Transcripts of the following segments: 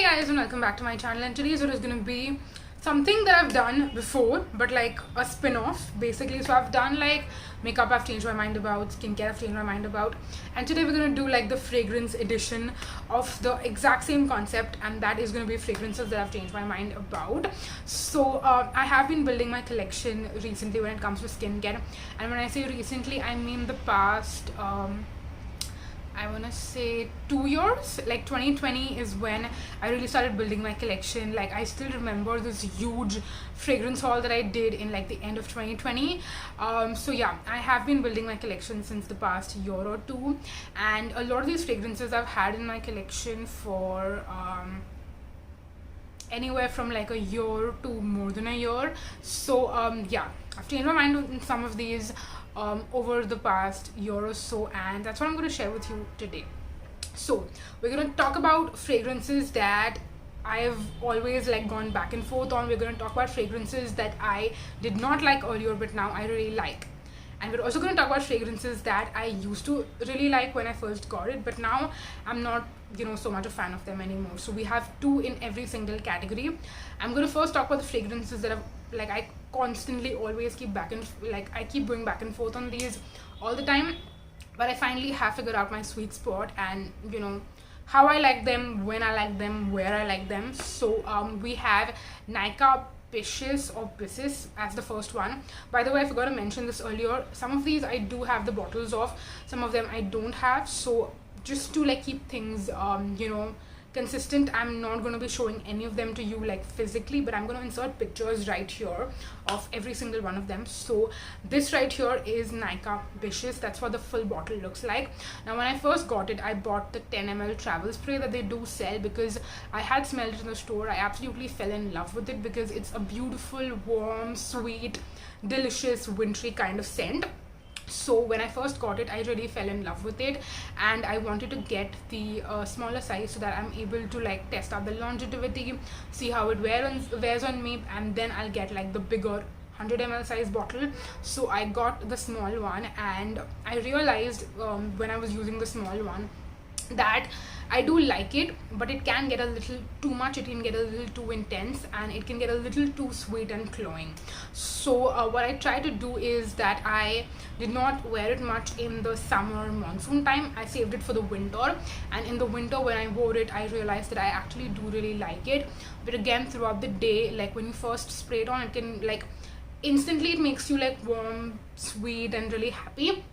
guys, and welcome back to my channel. And today's video is going to be something that I've done before, but like a spin-off basically. So I've done like makeup I've changed my mind about, skincare I've changed my mind about, and today we're going to do like the fragrance edition of the exact same concept, and that is going to be fragrances that I've changed my mind about. So I have been building my collection recently when it comes to skincare, and when I say recently, I mean the past I want to say 2 years. Like 2020 is when I really started building my collection. Like I still remember this huge fragrance haul that I did in like the end of 2020. So yeah, I have been building my collection since the past year or two, and a lot of these fragrances I've had in my collection for anywhere from like a year to more than a year. So yeah, I've changed my mind on some of these over the past year or so, and that's what I'm going to share with you today. So we're going to talk about fragrances that I've always like gone back and forth on. We're going to talk about fragrances that I did not like earlier but now I really like, and we're also going to talk about fragrances that I used to really like when I first got it, but now I'm not, so much a fan of them anymore. So we have two in every single category. I'm going to first talk about the fragrances that I constantly always keep I keep going back and forth on these all the time, but I finally have figured out my sweet spot and how I like them, when I like them, where I like them. So we have Nika Pisces or Pisces as the first one. By the way, I forgot to mention this earlier, some of these I do have the bottles of, some of them I don't have. So just to like keep things consistent, I'm not going to be showing any of them to you like physically, but I'm going to insert pictures right here of every single one of them. So this right here is Nika Pisces. That's what the full bottle looks like. Now when I first got it, I bought the 10 ml travel spray that they do sell because I had smelled it in the store. I absolutely fell in love with it because it's a beautiful, warm, sweet, delicious, wintry kind of scent. So when I first got it, I really fell in love with it, and I wanted to get the smaller size so that I'm able to like test out the longevity, see how it wears on me, and then I'll get like the bigger 100 ml size bottle. So I got the small one, and I realized when I was using the small one that I do like it, but it can get a little too much, it can get a little too intense, and it can get a little too sweet and cloying. So what I try to do is that I did not wear it much in the summer monsoon time. I saved it for the winter, and in the winter when I wore it, I realized that I actually do really like it. But again, throughout the day, like when you first spray it on, it can like instantly it makes you like warm, sweet, and really happy.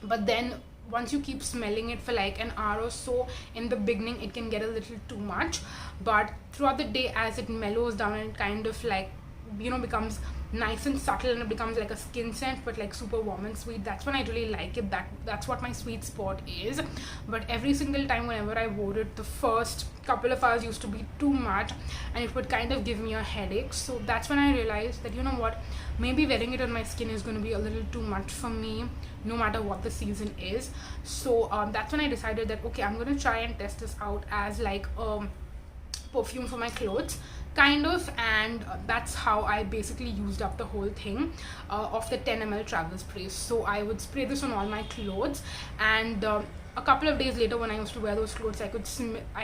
But then once you keep smelling it for like an hour or so, in the beginning it can get a little too much, but throughout the day as it mellows down and kind of like becomes nice and subtle, and it becomes like a skin scent but like super warm and sweet, that's when I really like it. That's what my sweet spot is. But every single time whenever I wore it, the first couple of hours used to be too much and it would kind of give me a headache. So that's when I realized that maybe wearing it on my skin is going to be a little too much for me no matter what the season is. So that's when I decided that okay, I'm going to try and test this out as like a perfume for my clothes kind of, and that's how I basically used up the whole thing of the 10 ml travel spray. So I would spray this on all my clothes, and a couple of days later when I used to wear those clothes, I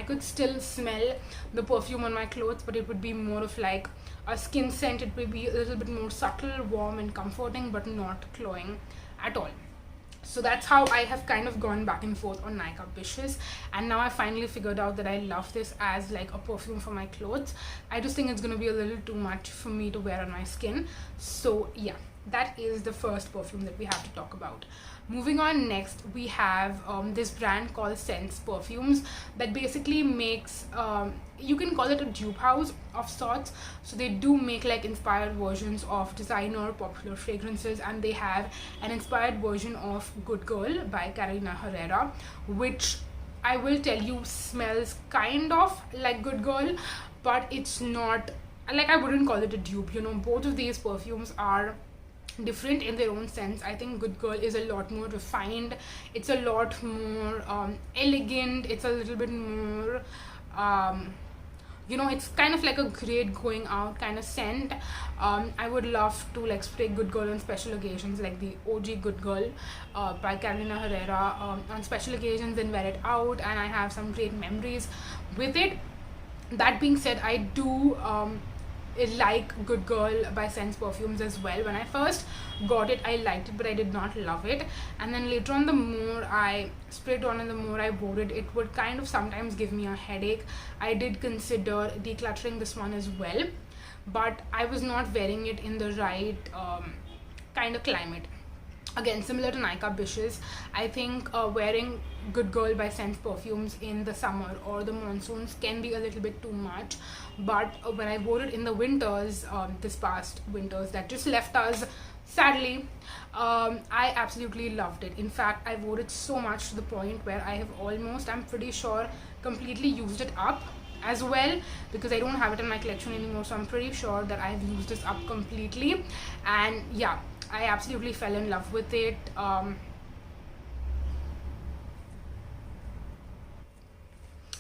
could still smell the perfume on my clothes, but it would be more of like a skin scent. It would be a little bit more subtle, warm and comforting, but not cloying at all. So that's how I have kind of gone back and forth on Nika Pisces, and now I finally figured out that I love this as like a perfume for my clothes. I just think it's going to be a little too much for me to wear on my skin. So yeah, that is the first perfume that we have to talk about. Moving on, next we have this brand called Sense Perfumes that basically makes you can call it a dupe house of sorts. So they do make like inspired versions of designer popular fragrances, and they have an inspired version of Good Girl by Carolina Herrera, which I will tell you smells kind of like Good Girl, but it's not like, I wouldn't call it a dupe. Both of these perfumes are different in their own sense. I think Good Girl is a lot more refined, it's a lot more elegant, it's a little bit more it's kind of like a great going out kind of scent. I would love to like spray Good Girl on special occasions, like the OG Good Girl by Carolina Herrera on special occasions and wear it out, and I have some great memories with it. That being said, I do like Good Girl by Sense Perfumes as well. When I first got it, I liked it, but I did not love it. And then later on, the more I sprayed on and the more I wore it, it would kind of sometimes give me a headache. I did consider decluttering this one as well, but I was not wearing it in the right kind of climate. Again, similar to Nika Bishes, I think wearing Good Girl by Sense Perfumes in the summer or the monsoons can be a little bit too much. But when I wore it in the winters, this past winters that just left us, sadly, I absolutely loved it. In fact, I wore it so much to the point where I have almost, I'm pretty sure, completely used it up as well, because I don't have it in my collection anymore. So I'm pretty sure that I've used this up completely. And yeah, I absolutely fell in love with it.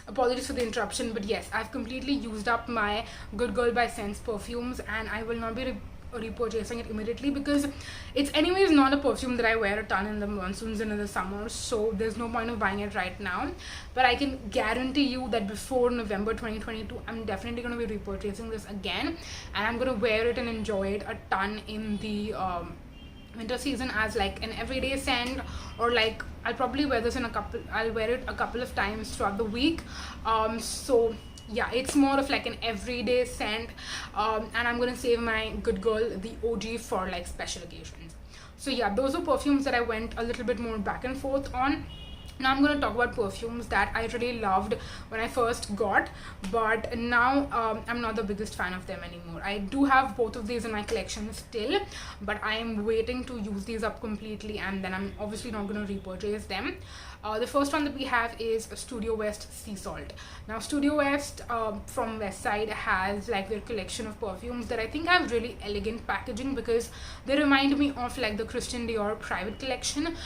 Apologies for the interruption, but yes, I've completely used up my Good Girl by Sense Perfumes, and I will not be repurchasing it immediately, because it's anyways not a perfume that I wear a ton in the monsoons and in the summers, so there's no point of buying it right now. But I can guarantee you that before November 2022, I'm definitely going to be repurchasing this again, and I'm going to wear it and enjoy it a ton in the winter season as like an everyday scent, or like I'll probably wear this I'll wear it a couple of times throughout the week. So yeah, it's more of like an everyday scent, and I'm gonna save my Good Girl, the OG, for like special occasions. So yeah, those are perfumes that I went a little bit more back and forth on. Now I'm going to talk about perfumes that I really loved when I first got, but now I'm not the biggest fan of them anymore. I do have both of these in my collection still, but I am waiting to use these up completely, and then I'm obviously not going to repurchase them. The first one that we have is Studio West Sea Salt. Now Studio West from Westside has like their collection of perfumes that I think have really elegant packaging, because they remind me of like the Christian Dior private collection.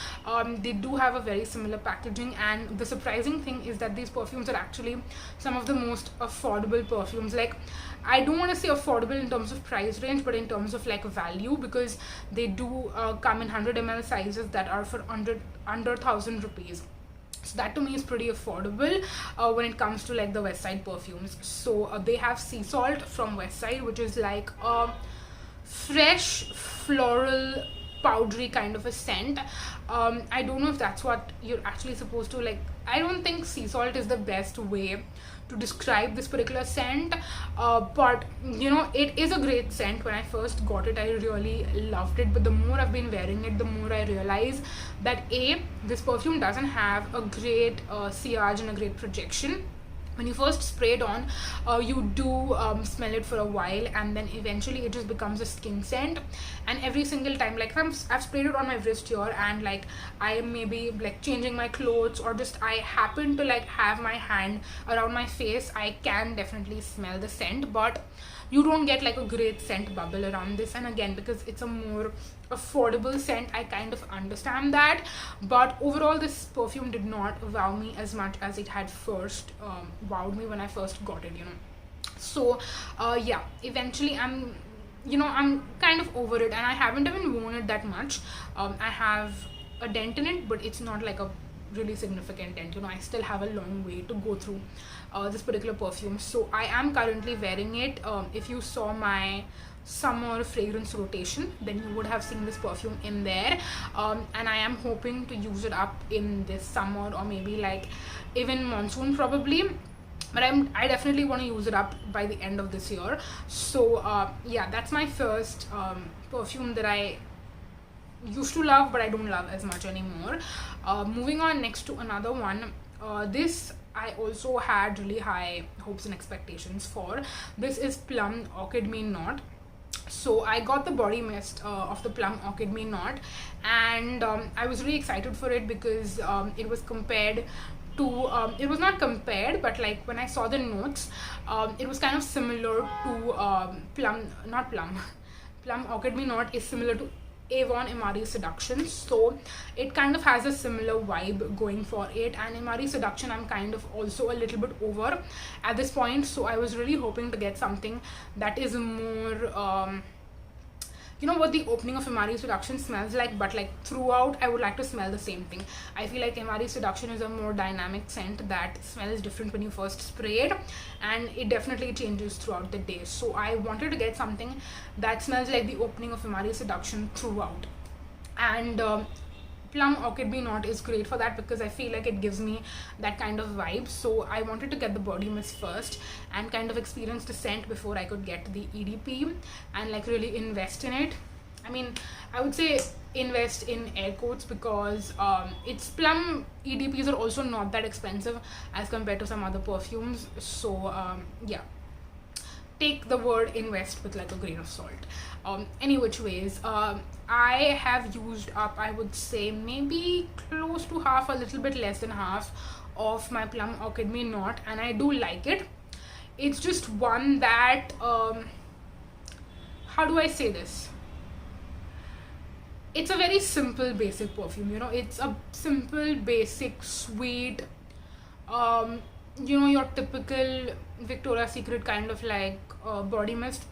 They do have a very similar packaging, and the surprising thing is that these perfumes are actually some of the most affordable perfumes. Like, I don't want to say affordable in terms of price range, but in terms of like value, because they do come in 100 ml sizes that are for under 1,000 rupees. So that to me is pretty affordable when it comes to like the Westside perfumes. So they have Sea Salt from Westside, which is like a fresh floral powdery kind of a scent. I don't know if that's what you're actually supposed to like. I don't think sea salt is the best way to describe this particular scent, but you know, it is a great scent. When I first got it, I really loved it, but the more I've been wearing it, the more I realize that this perfume doesn't have a great sillage and a great projection. When you first spray it on, you do smell it for a while, and then eventually it just becomes a skin scent. And every single time, like I've sprayed it on my wrist here, and like I am maybe like changing my clothes, or just I happen to like have my hand around my face, I can definitely smell the scent, but you don't get like a great scent bubble around this. And again, because it's a more affordable scent, I kind of understand that, but overall this perfume did not wow me as much as it had first wowed me when I first got it, you know. So yeah, eventually I'm kind of over it, and I haven't even worn it that much. I have a dent in it, but it's not like a really significant dent, you know. I still have a long way to go through this particular perfume. So I am currently wearing it. If you saw my summer fragrance rotation, then you would have seen this perfume in there, and I am hoping to use it up in this summer, or maybe like even monsoon probably, but I definitely want to use it up by the end of this year. So yeah, that's my first perfume that I used to love, but I don't love as much anymore. Moving on next to another one, this I also had really high hopes and expectations for. This is Plum Orchid May Not. So I got the body mist of the Plum Orchid May Not, and I was really excited for it, because it was compared to it was not compared, but like when I saw the notes, it was kind of similar to Plum Orchid May Not is similar to Avon Imari Seduction, so it kind of has a similar vibe going for it. And Imari Seduction I'm kind of also a little bit over at this point, so I was really hoping to get something that is more you know what the opening of MRE Seduction smells like, but like throughout I would like to smell the same thing. I feel like MRE Seduction is a more dynamic scent that smells different when you first spray it, and it definitely changes throughout the day. So I wanted to get something that smells like the opening of MRE Seduction throughout. And Plum Orchid May Not is great for that because I feel like it gives me that kind of vibe. So I wanted to get the body mist first and kind of experience the scent before I could get the EDP and like really invest in it. I mean, I would say invest in air quotes because its Plum EDPs are also not that expensive as compared to some other perfumes. So yeah, take the word invest with like a grain of salt. Any which ways, I have used up, I would say maybe close to half, a little bit less than half of my Plum Orchid May Not, and I do like it. It's just one that how do I say this, it's a very simple basic perfume, you know. It's a simple basic sweet, you know, your typical Victoria's Secret kind of like body mist.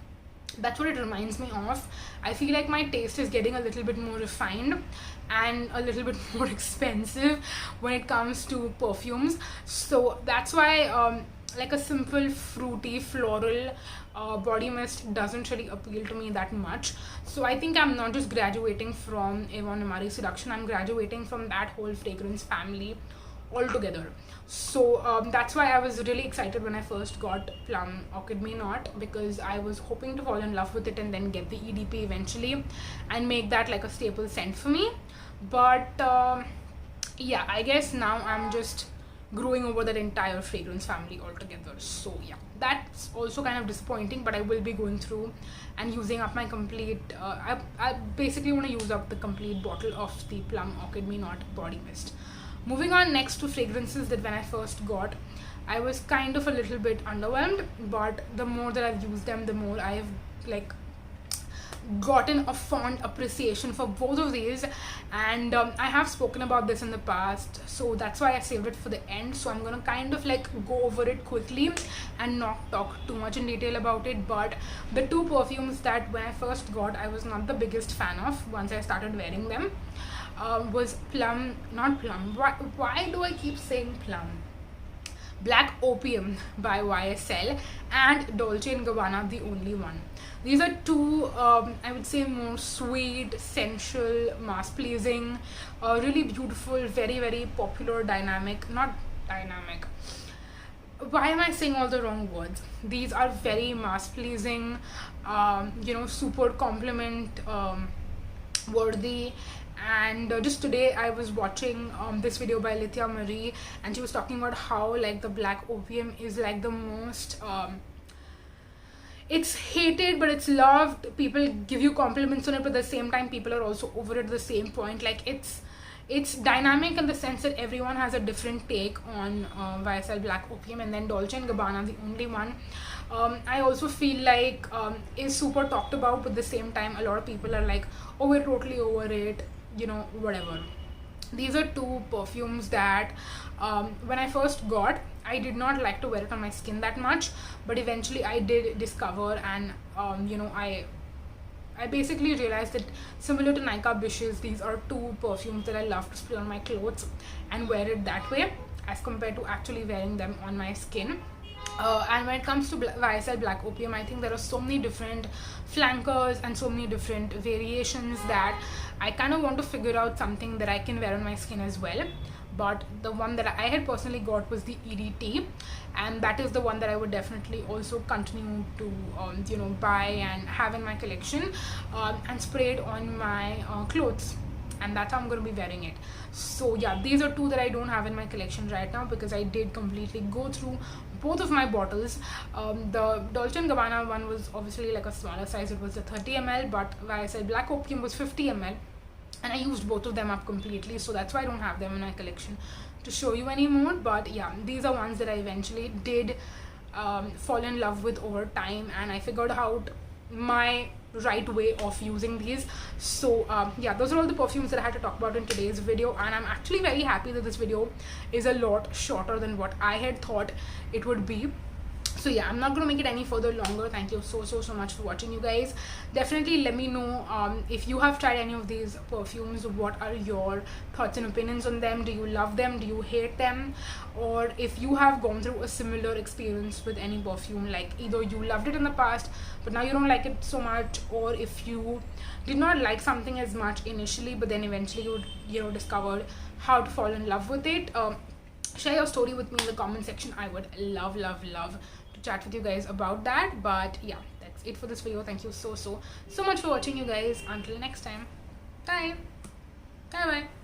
That's what it reminds me of. I feel like my taste is getting a little bit more refined and a little bit more expensive when it comes to perfumes. So that's why like a simple fruity floral body mist doesn't really appeal to me that much. So I think I'm not just graduating from Avon MRE Seduction, I'm graduating from that whole fragrance family altogether. So that's why I was really excited when I first got Plum Orchid May Not, because I was hoping to fall in love with it and then get the EDP eventually and make that like a staple scent for me. But yeah, I guess now I'm just growing over that entire fragrance family altogether. So yeah, that's also kind of disappointing, but I will be going through and using up my complete I basically want to use up the complete bottle of the Plum Orchid May Not body mist. Moving on next to fragrances that when I first got, I was kind of a little bit underwhelmed, but the more that I've used them, the more I've like gotten a fond appreciation for both of these. And I have spoken about this in the past, so that's why I saved it for the end. So I'm gonna kind of like go over it quickly and not talk too much in detail about it. But the two perfumes that when I first got, I was not the biggest fan of once I started wearing them, was not Plum, why do I keep saying Plum? Black Opium by YSL and Dolce & Gabbana, The Only One. These are two, I would say, more sweet, sensual, mass-pleasing, really beautiful, very, very popular, not dynamic. Why am I saying all the wrong words? These are very mass-pleasing, you know, super compliment worthy. And just today I was watching this video by Lithia Marie, and she was talking about how like the Black Opium is like the most it's hated but it's loved. People give you compliments on it, but at the same time people are also over it at the same point. Like it's dynamic in the sense that everyone has a different take on YSL Black Opium. And then Dolce & Gabbana, The Only One, I also feel like is super talked about, but at the same time a lot of people are like, oh, we're totally over it, you know, whatever. These are two perfumes that when I first got, I did not like to wear it on my skin that much, but eventually I did discover, and you know, I basically realized that similar to Nika Bishes, these are two perfumes that I love to spray on my clothes and wear it that way as compared to actually wearing them on my skin. And when it comes to YSL Black Opium, I think there are so many different flankers and so many different variations that I kind of want to figure out something that I can wear on my skin as well. But the one that I had personally got was the EDT, and that is the one that I would definitely also continue to you know, buy and have in my collection and spray it on my clothes, and that's how I'm going to be wearing it. So yeah, these are two that I don't have in my collection right now because I did completely go through both of my bottles. The Dolce & Gabbana one was obviously like a smaller size, it was the 30 ml, but YSL Black Opium was 50 ml, and I used both of them up completely, so that's why I don't have them in my collection to show you anymore. But yeah, these are ones that I eventually did fall in love with over time, and I figured out my right way of using these. So yeah, those are all the perfumes that I had to talk about in today's video, and I'm actually very happy that this video is a lot shorter than what I had thought it would be. So yeah, I'm not gonna make it any further longer. Thank you so much for watching, you guys. Definitely let me know if you have tried any of these perfumes. What are your thoughts and opinions on them? Do you love them? Do you hate them? Or if you have gone through a similar experience with any perfume, like either you loved it in the past but now you don't like it so much, or if you did not like something as much initially but then eventually you discovered how to fall in love with it. Share your story with me in the comment section. I would love to chat with you guys about that. But yeah, that's it for this video. Thank you so much for watching, you guys. Until next time, bye bye.